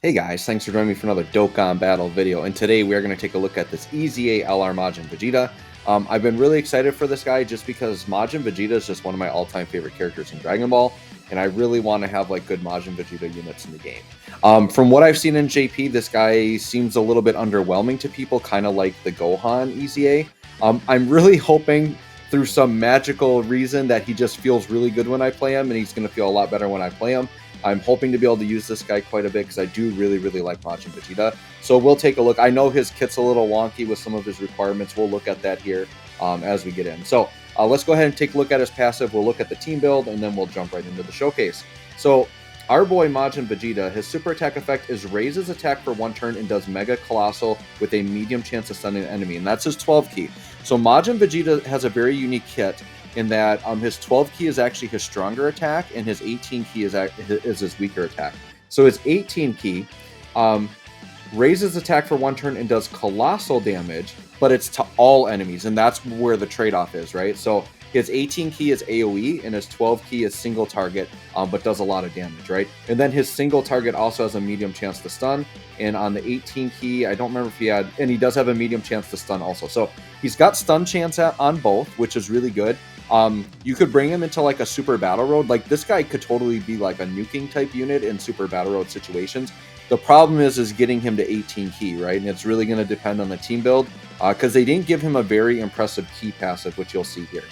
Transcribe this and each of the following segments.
Hey guys, thanks for joining me for another Dokkan Battle video, and today we are going to take a look at this EZA LR Majin Vegeta. I've been really excited for this guy just because Majin Vegeta is just one of my all-time favorite characters in Dragon Ball, and I really want to have like good Majin Vegeta units in the game. From what I've seen in JP, this guy seems a little bit underwhelming to people, kind of like the Gohan EZA. I'm really hoping through some magical reason that he just feels really good when I play him, and he's going to feel a lot better when I play him. I'm hoping to be able to use this guy quite a bit because I do really like Majin Vegeta. So we'll take a look. I know his kit's a little wonky with some of his requirements. We'll look at that here as we get in. So let's go ahead and take a look at his passive. We'll look at the team build, and then we'll jump right into the showcase. So our boy Majin Vegeta, his super attack effect is raises attack for 1 turn and does Mega Colossal with a medium chance of stunning an enemy, and that's his 12 key. So Majin Vegeta has a very unique kit in that his 12 key is actually his stronger attack, and his 18 key is his weaker attack. So his 18 key raises attack for 1 turn and does colossal damage, but it's to all enemies, and that's where the trade-off is, right? So his 18 key is AoE, and his 12 key is single target, but does a lot of damage, right? And then his single target also has a medium chance to stun, and on the 18 key, I don't remember if he had, and he does have a medium chance to stun also. So he's got stun chance on both, which is really good. You could bring him into like a super battle road. Like this guy could totally be like a nuking type unit in super battle road situations. The problem is getting him to 18 key, right? And it's really going to depend on the team build because they didn't give him a very impressive key passive, which you'll see here.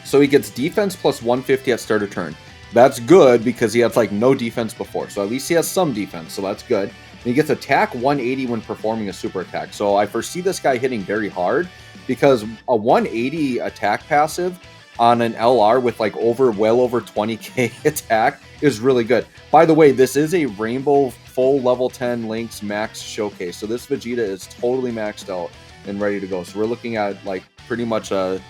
So he gets defense plus 150 at start of turn. That's good because he has like no defense before. So at least he has some defense. So that's good. And he gets attack 180 when performing a super attack. So I foresee this guy hitting very hard because a 180 attack passive on an LR with like well over 20k attack is really good. By the way, this is a Rainbow full level 10 Lynx max showcase. So this Vegeta is totally maxed out and ready to go. So we're looking at like pretty much a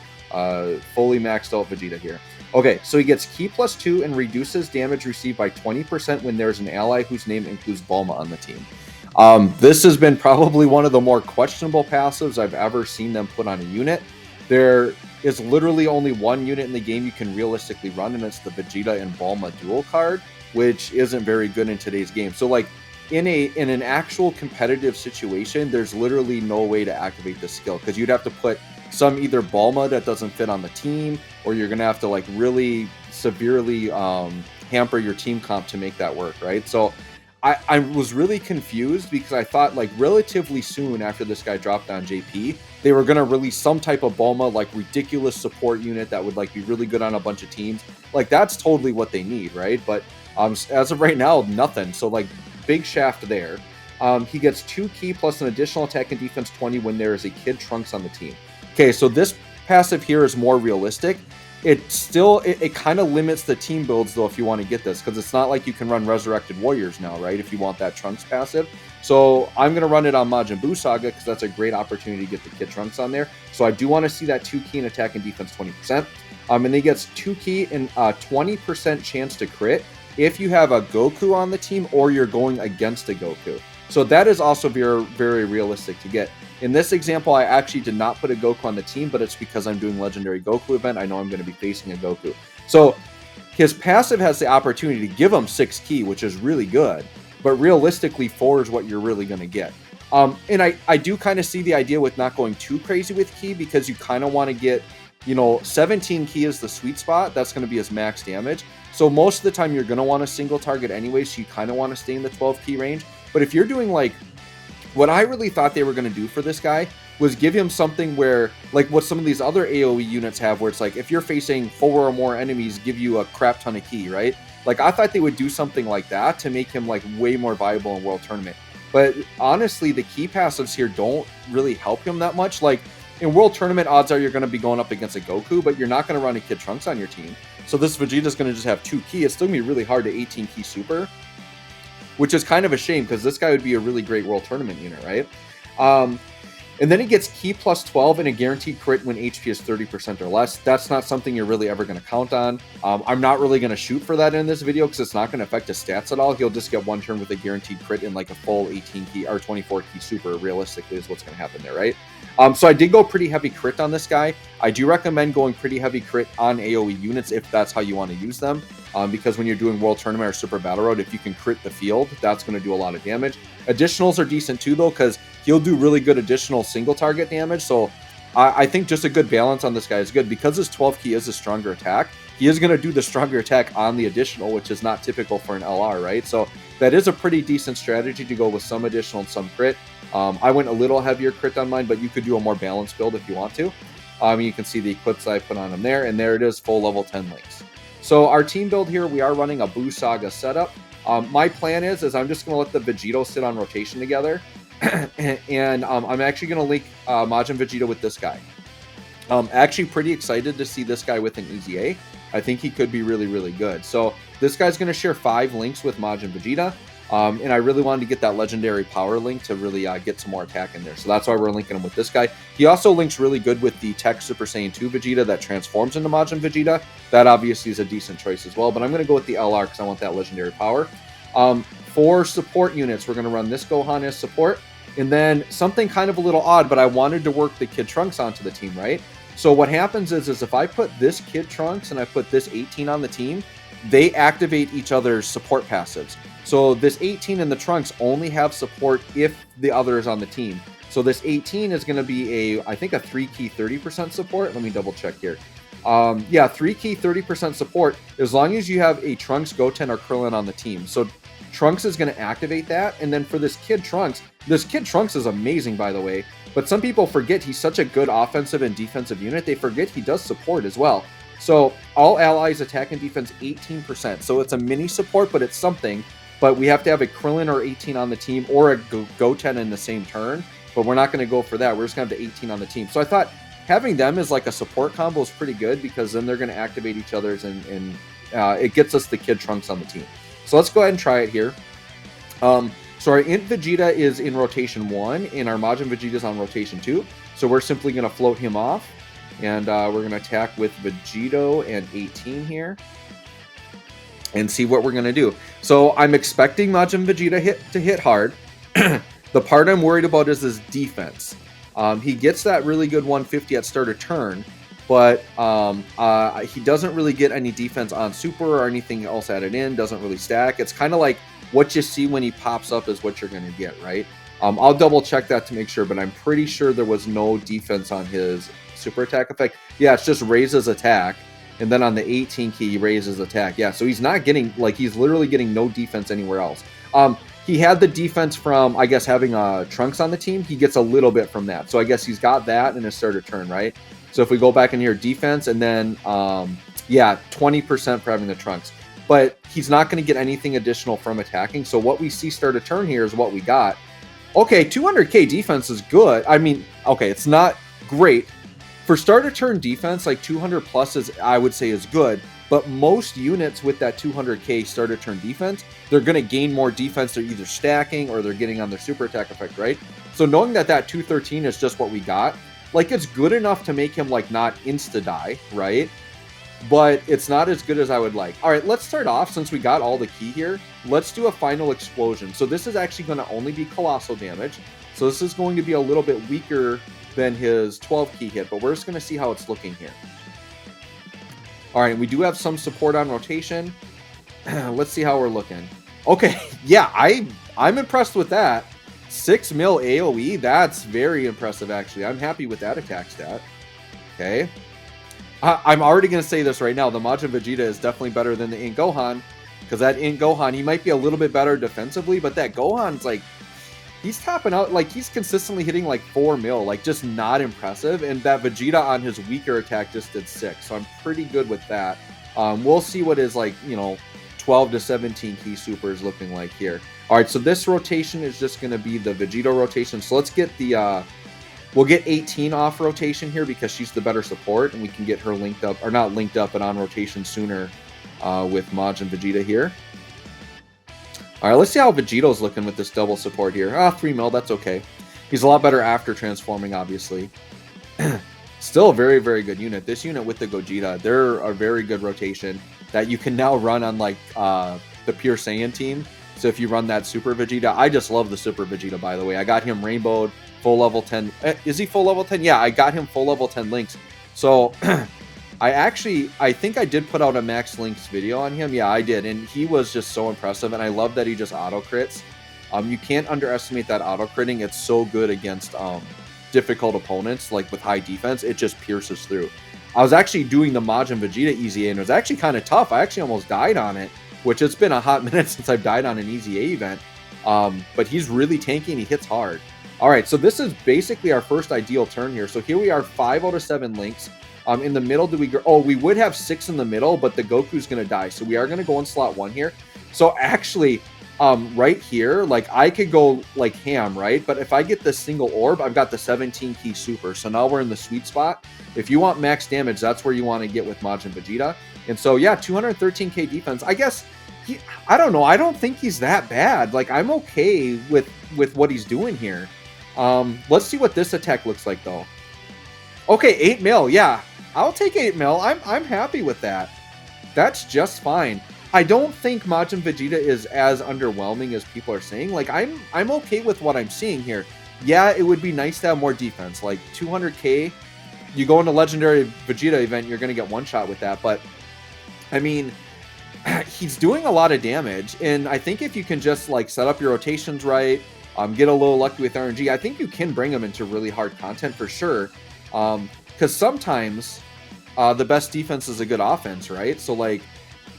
fully maxed out Vegeta here. Okay, so he gets Ki plus 2 and reduces damage received by 20% when there's an ally whose name includes Bulma on the team. This has been probably one of the more questionable passives I've ever seen them put on a unit. There is literally only one unit in the game you can realistically run, and it's the Vegeta and Bulma dual card, which isn't very good in today's game. So like in an actual competitive situation, there's literally no way to activate this skill because you'd have to put some either Bulma that doesn't fit on the team, or you're gonna have to like really severely hamper your team comp to make that work, right? So I was really confused because I thought like relatively soon after this guy dropped on JP, they were going to release some type of Bulma, like ridiculous support unit that would like be really good on a bunch of teams. Like that's totally what they need, right? But as of right now, nothing. So like big shaft there. He gets 2 key plus an additional attack and defense 20 when there is a Kid Trunks on the team. Okay, so this passive here is more realistic. It kind of limits the team builds though if you want to get this, because it's not like you can run Resurrected Warriors now, right? If you want that Trunks passive. So I'm going to run it on Majin Buu Saga because that's a great opportunity to get the Kid Trunks on there. So I do want to see that 2 key in attack and defense 20%. And he gets 2 key and 20% chance to crit if you have a Goku on the team or you're going against a Goku. So that is also very realistic to get. In this example, I actually did not put a Goku on the team, but it's because I'm doing Legendary Goku event. I know I'm going to be facing a Goku. So his passive has the opportunity to give him 6 key, which is really good. But realistically, 4 is what you're really going to get. And I do kind of see the idea with not going too crazy with key because you kind of want to get, 17 key is the sweet spot. That's going to be his max damage. So most of the time, you're going to want a single target anyway, so you kind of want to stay in the 12 key range. But if you're doing like, what I really thought they were going to do for this guy was give him something where, like what some of these other AoE units have, where it's like, if you're facing 4 or more enemies, give you a crap ton of key, right? Like, I thought they would do something like that to make him, like, way more viable in World Tournament. But honestly, the key passives here don't really help him that much. Like, in World Tournament, odds are you're going to be going up against a Goku, but you're not going to run a Kid Trunks on your team. So this Vegeta's going to just have 2 key. It's still going to be really hard to 18 key super, which is kind of a shame because this guy would be a really great World Tournament unit, right? And then he gets Ki plus 12 and a guaranteed crit when HP is 30% or less. That's not something you're really ever going to count on. I'm not really going to shoot for that in this video because it's not going to affect his stats at all. He'll just get one turn with a guaranteed crit in like a full 18 key or 24 key super, realistically, is what's going to happen there, right? So I did go pretty heavy crit on this guy. I do recommend going pretty heavy crit on AoE units if that's how you want to use them. Because when you're doing World Tournament or Super Battle Road, if you can crit the field, that's going to do a lot of damage. Additionals are decent too, though, because he'll do really good additional single target damage. So I think just a good balance on this guy is good. Because his 12 key is a stronger attack, he is going to do the stronger attack on the additional, which is not typical for an LR, right? So that is a pretty decent strategy to go with some additional and some crit. I went a little heavier crit on mine, but you could do a more balanced build if you want to. You can see the equips I put on him there, and there it is, full level 10 links. So our team build here, we are running a Buu Saga setup. My plan is I'm just going to let the Vegito sit on rotation together, and I'm actually going to link Majin Vegeta with this guy. Actually pretty excited to see this guy with an EZA. I think he could be really, really good. So this guy's going to share 5 links with Majin Vegeta. And I really wanted to get that legendary power link to really get some more attack in there. So that's why we're linking him with this guy. He also links really good with the Tech Super Saiyan 2 Vegeta that transforms into Majin Vegeta. That obviously is a decent choice as well. But I'm going to go with the LR because I want that legendary power. For support units, we're going to run this Gohan as support. And then something kind of a little odd, but I wanted to work the Kid Trunks onto the team, right? So what happens is if I put this Kid Trunks and I put this 18 on the team, they activate each other's support passives. So this 18 and the Trunks only have support if the other is on the team. So this 18 is going to be I think a 3-key 30% support. Let me double check here. Yeah, 3-key 30% support as long as you have a Trunks, Goten, or Krillin on the team. So Trunks is going to activate that. And then for this Kid Trunks is amazing, by the way. But some people forget he's such a good offensive and defensive unit. They forget he does support as well. So all allies attack and defense 18%. So it's a mini support, but it's something. But we have to have a Krillin or 18 on the team or a Goten in the same turn. But we're not going to go for that. We're just going to have the 18 on the team. So I thought having them as like a support combo is pretty good because then they're going to activate each other's and it gets us the Kid Trunks on the team. So let's go ahead and try it here. So our Int Vegeta is in rotation 1 and our Majin Vegeta is on rotation 2. So we're simply going to float him off. And we're going to attack with Vegito and 18 here. And see what we're going to do. So I'm expecting Majin Vegeta to hit hard. The part I'm worried about is his defense. He gets that really good 150 at start of turn. But he doesn't really get any defense on Super or anything else added in. Doesn't really stack. It's kind of like what you see when he pops up is what you're going to get, right? I'll double check that to make sure. But I'm pretty sure there was no defense on his super attack effect. Yeah, it's just raises attack. And then on the 18 key, he raises attack. Yeah, so he's not getting, like, he's literally getting no defense anywhere else. He had the defense from, I guess, having Trunks on the team. He gets a little bit from that. So I guess he's got that in his starter turn, right? So if we go back in here, defense, and then, yeah, 20% for having the Trunks. But he's not going to get anything additional from attacking. So what we see start of turn here is what we got. Okay, 200k defense is good. I mean, okay, it's not great. For starter turn defense, like 200 plus is, I would say, is good. But most units with that 200k starter turn defense, they're going to gain more defense. They're either stacking or they're getting on their super attack effect, right? So knowing that 213 is just what we got, like it's good enough to make him like not insta-die, right? But it's not as good as I would like. All right, let's start off since we got all the key here. Let's do a final explosion. So this is actually going to only be colossal damage. So this is going to be a little bit weaker than his 12 key hit, but we're just going to see how it's looking here. All right, we do have some support on rotation. Let's see how we're looking. Okay, yeah, I'm impressed with that. 6 mil AoE, that's very impressive, actually. I'm happy with that attack stat. Okay. I'm already going to say this right now. The Majin Vegeta is definitely better than the Int Gohan, because that Int Gohan, he might be a little bit better defensively, but that Gohan's like, he's topping out, like he's consistently hitting like 4 mil, like just not impressive. And that Vegeta on his weaker attack just did 6. So I'm pretty good with that. We'll see what his like, 12 to 17 key super is looking like here. All right, so this rotation is just going to be the Vegito rotation. So let's get the, we'll get 18 off rotation here because she's the better support. And we can get her linked up, or not linked up, but on rotation sooner with Majin Vegeta here. All right, let's see how Vegito's looking with this double support here. 3 mil, that's okay. He's a lot better after transforming, obviously. Still a very, very good unit. This unit with the Gogeta, they're a very good rotation that you can now run on like the Pure Saiyan team. So if you run that Super Vegeta, I just love the Super Vegeta, by the way. I got him rainbowed, full level 10. Is he full level 10? Yeah, I got him full level 10 links. So I think I did put out a Max Links video on him. Yeah, I did. And he was just so impressive. And I love that he just auto crits. You can't underestimate that auto critting. It's so good against difficult opponents, like with high defense. It just pierces through. I was actually doing the Majin Vegeta EZA, and it was actually kind of tough. I actually almost died on it, which it's been a hot minute since I've died on an EZA event. But he's really tanky and he hits hard. All right, so this is basically our first ideal turn here. So here we are, 5 out of 7 links. In the middle, do we go? Oh, we would have 6 in the middle, but the Goku's going to die. So we are going to go in slot 1 here. So actually, right here, like I could go like ham, right? But if I get the single orb, I've got the 17 key super. So now we're in the sweet spot. If you want max damage, that's where you want to get with Majin Vegeta. And so, yeah, 213k defense. I guess, I don't know. I don't think he's that bad. Like, I'm okay with what he's doing here. Let's see what this attack looks like, though. Okay, 8 mil. Yeah, I'll take 8 mil. I'm happy with that. That's just fine. I don't think Majin Vegeta is as underwhelming as people are saying. Like, I'm okay with what I'm seeing here. Yeah, it would be nice to have more defense. Like, 200k, you go into Legendary Vegeta event, you're going to get one shot with that. But, I mean, he's doing a lot of damage. And I think if you can just, like, set up your rotations right, get a little lucky with RNG, I think you can bring him into really hard content for sure. Because sometimes the best defense is a good offense, right? So, like,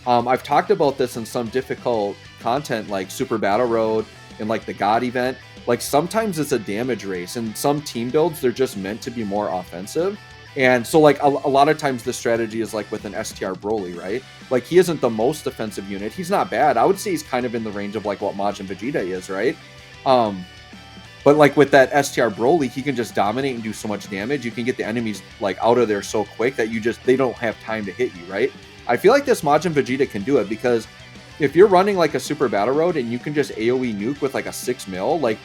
I've talked about this in some difficult content like Super Battle Road and like the God event. Like sometimes it's a damage race, and some team builds, they're just meant to be more offensive. And so like a lot of times the strategy is like with an STR Broly, right? Like he isn't the most defensive unit. He's not bad. I would say he's kind of in the range of like what Majin Vegeta is, right? But like with that STR Broly, he can just dominate and do so much damage. You can get the enemies like out of there so quick that they don't have time to hit you, right? I feel like this Majin Vegeta can do it because if you're running like a Super Battle Road and you can just AoE nuke with like a 6 mil, like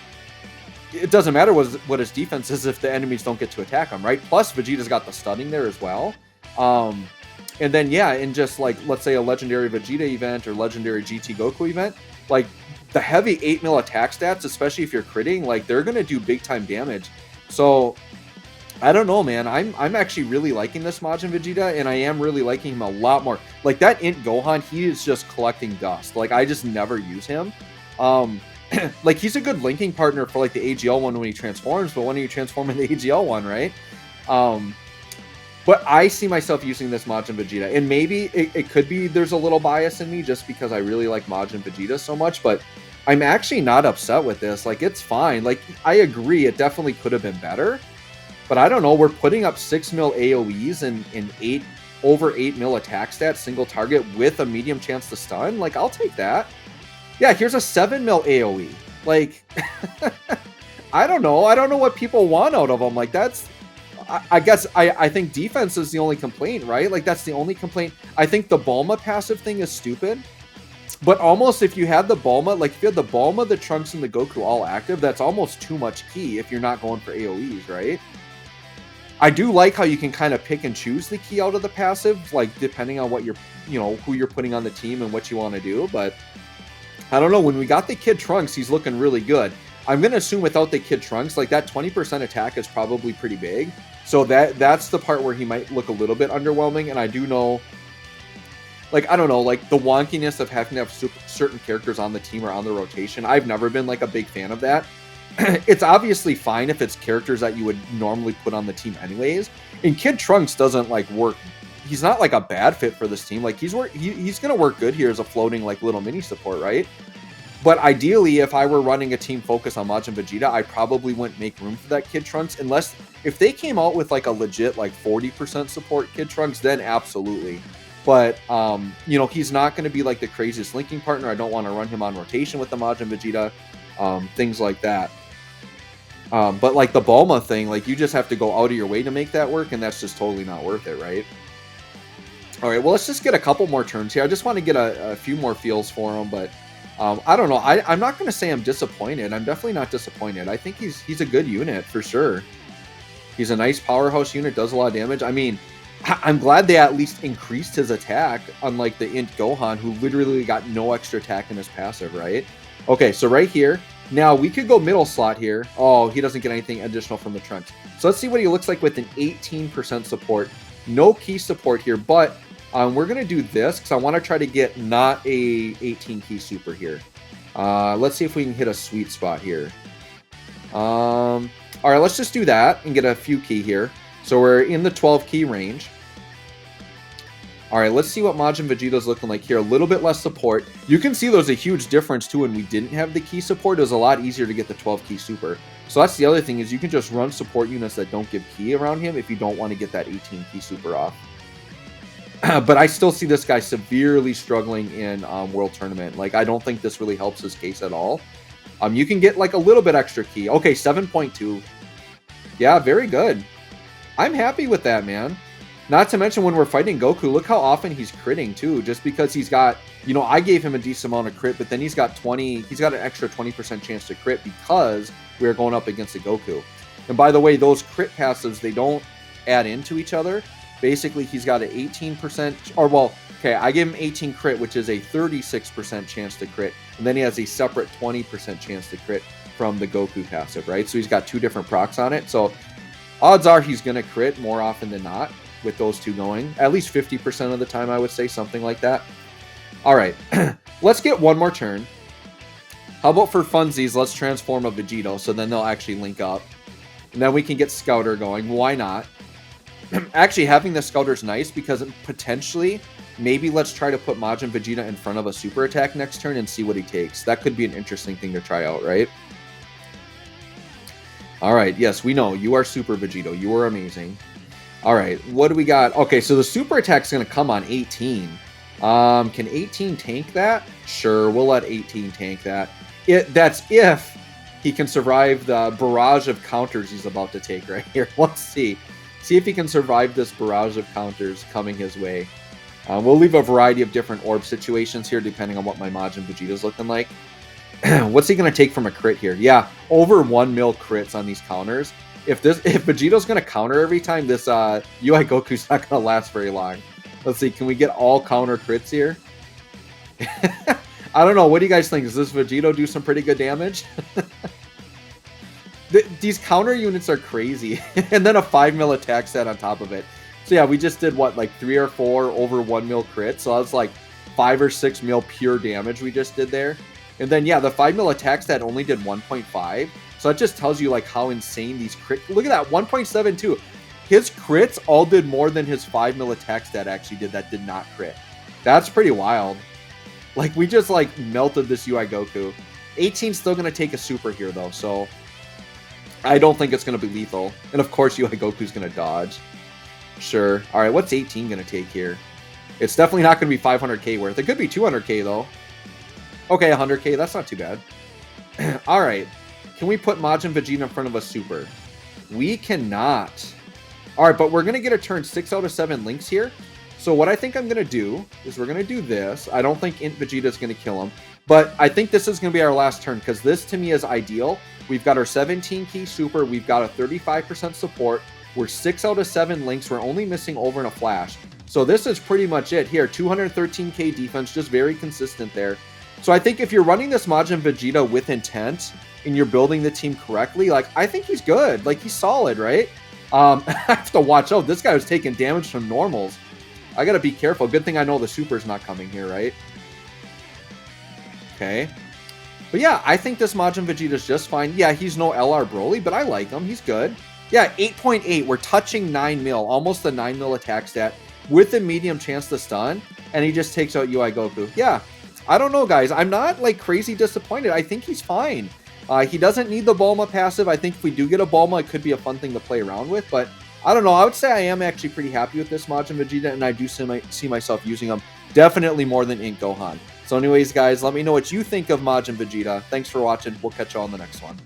it doesn't matter what his defense is if the enemies don't get to attack him, right? Plus Vegeta's got the stunning there as well. And then yeah, in just like let's say a Legendary Vegeta event or Legendary GT Goku event, like the heavy 8 mil attack stats, especially if you're critting, like they're gonna do big time damage. So I don't know, man. I'm actually really liking this Majin Vegeta, and I am really liking him a lot more. Like that Int Gohan, he is just collecting dust. Like I just never use him. Like he's a good linking partner for like the AGL one when he transforms, but when you transform in the AGL one, right? But I see myself using this Majin Vegeta, and maybe it could be there's a little bias in me just because I really like Majin Vegeta so much, but I'm actually not upset with this. Like it's fine. Like I agree, it definitely could have been better. But I don't know, we're putting up 6 mil AoEs and over 8 mil attack stats, single target with a medium chance to stun. Like, I'll take that. Yeah, here's a 7 mil AoE. Like, I don't know. I don't know what people want out of them. Like, that's... I guess I think defense is the only complaint, right? Like, that's the only complaint. I think the Bulma passive thing is stupid. But almost if you had the Bulma, like, if you had the Bulma, the Trunks, and the Goku all active, that's almost too much key if you're not going for AoEs, right? I do like how you can kind of pick and choose the key out of the passive, like depending on what you're, who you're putting on the team and what you want to do. But I don't know. When we got the Kid Trunks, he's looking really good. I'm going to assume without the Kid Trunks, like that 20% attack is probably pretty big. So that's the part where he might look a little bit underwhelming. And I do know, like, I don't know, like the wonkiness of having to have certain characters on the team or on the rotation. I've never been like a big fan of that. It's obviously fine if it's characters that you would normally put on the team anyways. And Kid Trunks doesn't like work. He's not like a bad fit for this team. Like he's gonna work good here as a floating like little mini support, right? But ideally, if I were running a team focused on Majin Vegeta, I probably wouldn't make room for that Kid Trunks unless if they came out with like a legit like 40% support Kid Trunks, then absolutely. But he's not going to be like the craziest linking partner. I don't want to run him on rotation with the Majin Vegeta, things like that. But like the Bulma thing, like you just have to go out of your way to make that work, and that's just totally not worth it, right? All right, well, let's just get a couple more turns here. I just want to get a few more feels for them, but I don't know. I'm not going to say I'm disappointed. I'm definitely not disappointed. I think he's a good unit for sure. He's a nice powerhouse unit, does a lot of damage. I mean, I'm glad they at least increased his attack, unlike the Int Gohan, who literally got no extra attack in his passive, right? Okay, so right here. Now, we could go middle slot here. Oh, he doesn't get anything additional from the Trunks. So let's see what he looks like with an 18% support. No key support here, but we're going to do this because I want to try to get not a 18 key super here. Let's see if we can hit a sweet spot here. All right, let's just do that and get a few key here. So we're in the 12 key range. All right, let's see what Majin Vegeta's looking like here. A little bit less support. You can see there's a huge difference too when we didn't have the key support. It was a lot easier to get the 12 key super. So that's the other thing is you can just run support units that don't give key around him if you don't want to get that 18 key super off. But I still see this guy severely struggling in World Tournament. Like, I don't think this really helps his case at all. You can get like a little bit extra key. Okay, 7.2. Yeah, very good. I'm happy with that, man. Not to mention when we're fighting Goku, look how often he's critting too, just because he's got, you know, I gave him a decent amount of crit, but then he's got an extra 20% chance to crit because we're going up against a Goku. And by the way, those crit passives, they don't add into each other. Basically, he's got an 18%, or well, okay, I give him 18 crit, which is a 36% chance to crit. And then he has a separate 20% chance to crit from the Goku passive, right? So he's got two different procs on it. So odds are he's going to crit more often than not with those two going. At least 50% of the time, I would say, something like that. All right, let's get one more turn. How about for funsies, let's transform a Vegito, so then they'll actually link up. And then we can get Scouter going. Why not? Actually, having the Scouter's nice because potentially, maybe let's try to put Majin Vegeta in front of a super attack next turn and see what he takes. That could be an interesting thing to try out, right? All right, yes, we know. You are Super Vegito. You are amazing. All right, what do we got? Okay, so the super attack's going to come on 18. Can 18 tank that? Sure, we'll let 18 tank that. That's if he can survive the barrage of counters he's about to take right here. Let's see. See if he can survive this barrage of counters coming his way. We'll leave a variety of different orb situations here depending on what my Majin Vegeta's looking like. What's he going to take from a crit here? Yeah, over 1 mil crits on these counters. If Vegeto's going to counter every time, this UI Goku's not going to last very long. Let's see, can we get all counter crits here? I don't know. What do you guys think? Does this Vegito do some pretty good damage? These counter units are crazy. And then a 5 mil attack set on top of it. So yeah, we just did what, like 3 or 4 over 1 mil crits. So that's like 5 or 6 mil pure damage we just did there. And then yeah, the 5 mil attack set only did 1.5. So that just tells you like how insane these crit. Look at that, 1.72. His crits all did more than his 5 mil attack stat actually did that did not crit. That's pretty wild. Like we just like melted this UI Goku. 18's still gonna take a super here though, so I don't think it's gonna be lethal. And of course UI Goku's gonna dodge. Sure. All right, what's 18 gonna take here? It's definitely not gonna be 500k worth. It could be 200k though. Okay, 100k. That's not too bad. All right. Can we put Majin Vegeta in front of a super? We cannot. All right, but we're going to get a turn 6 out of 7 links here. So what I think I'm going to do is we're going to do this. I don't think Int Vegeta is going to kill him. But I think this is going to be our last turn because this to me is ideal. We've got our 17 key super. We've got a 35% support. We're 6 out of 7 links. We're only missing over and a flash. So this is pretty much it here. 213k defense, just very consistent there. So I think if you're running this Majin Vegeta with intent and you're building the team correctly, like I think he's good. Like he's solid, right? I have to watch out. This guy was taking damage from normals. I got to be careful. Good thing I know the super's not coming here, right? Okay. But yeah, I think this Majin Vegeta's just fine. Yeah, he's no LR Broly, but I like him. He's good. Yeah, 8.8. We're touching 9 mil, almost the 9 mil attack stat with a medium chance to stun, and he just takes out UI Goku. Yeah. I don't know, guys. I'm not, like, crazy disappointed. I think he's fine. He doesn't need the Bulma passive. I think if we do get a Bulma, it could be a fun thing to play around with. But, I don't know. I would say I am actually pretty happy with this Majin Vegeta, and I do see myself using him definitely more than Int Gohan. So anyways, guys, let me know what you think of Majin Vegeta. Thanks for watching. We'll catch you all in the next one.